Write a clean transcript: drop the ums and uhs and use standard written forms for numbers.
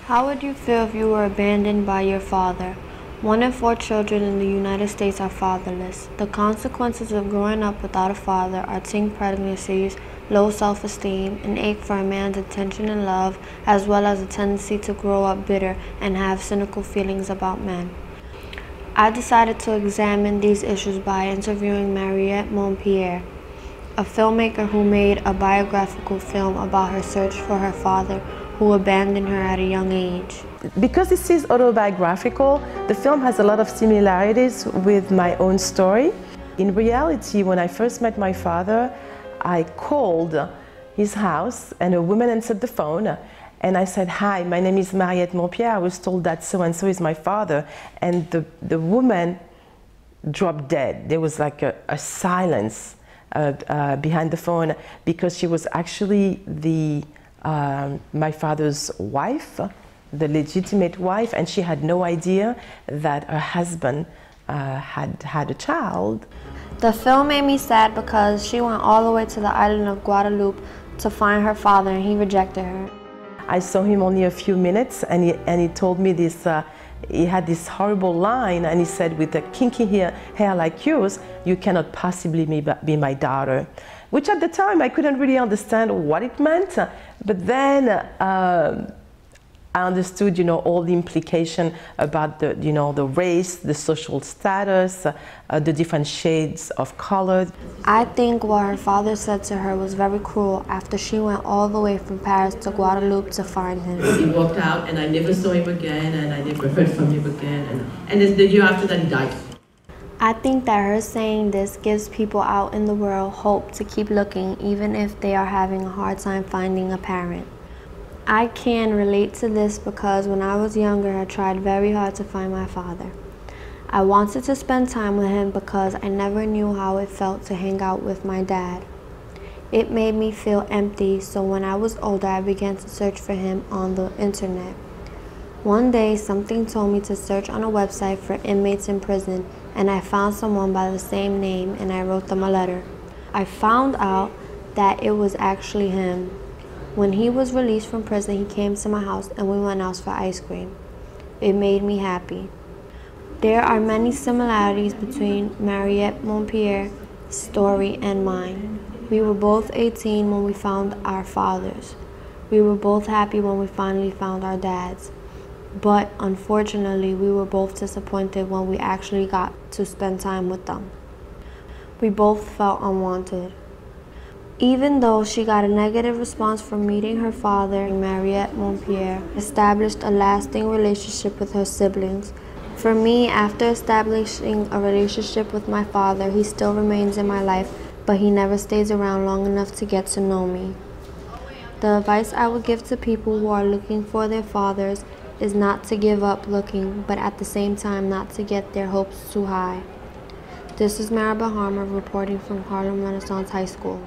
How would you feel if you were abandoned by your father? 1 in 4 children in the United States are fatherless. The consequences of growing up without a father are teen pregnancies, low self-esteem, an ache for a man's attention and love, as well as a tendency to grow up bitter and have cynical feelings about men. I decided to examine these issues by interviewing Mariette Monpierre, a filmmaker who made a biographical film about her search for her father, who abandoned her at a young age. Because this is autobiographical, the film has a lot of similarities with my own story. In reality, when I first met my father, I called his house and a woman answered the phone and I said, "Hi, my name is Mariette Monpierre. I was told that so-and-so is my father." And the woman dropped dead. There was like a silence behind the phone because she was actually my father's wife, the legitimate wife, and she had no idea that her husband had a child. The film made me sad because she went all the way to the island of Guadeloupe to find her father and he rejected her. I saw him only a few minutes and he told me this, he had this horrible line and he said, "With a kinky hair like yours, you cannot possibly be my daughter." Which at the time I couldn't really understand what it meant, but then I understood, all the implication about the race, the social status, the different shades of color. I think what her father said to her was very cruel after she went all the way from Paris to Guadeloupe to find him. He walked out and I never saw him again and I never heard from him again. And the year after that he died. I think that her saying this gives people out in the world hope to keep looking even if they are having a hard time finding a parent. I can relate to this because when I was younger, I tried very hard to find my father. I wanted to spend time with him because I never knew how it felt to hang out with my dad. It made me feel empty, so when I was older, I began to search for him on the internet. One day, something told me to search on a website for inmates in prison, and I found someone by the same name and I wrote them a letter. I found out that it was actually him. When he was released from prison, he came to my house and we went out for ice cream. It made me happy. There are many similarities between Mariette Monpierre's story and mine. We were both 18 when we found our fathers. We were both happy when we finally found our dads. But unfortunately, we were both disappointed when we actually got to spend time with them. We both felt unwanted. Even though she got a negative response from meeting her father, Mariette Monpierre established a lasting relationship with her siblings. For me, after establishing a relationship with my father, he still remains in my life, but he never stays around long enough to get to know me. The advice I would give to people who are looking for their fathers is not to give up looking, but at the same time not to get their hopes too high. This is Maribel reporting from Harlem Renaissance High School.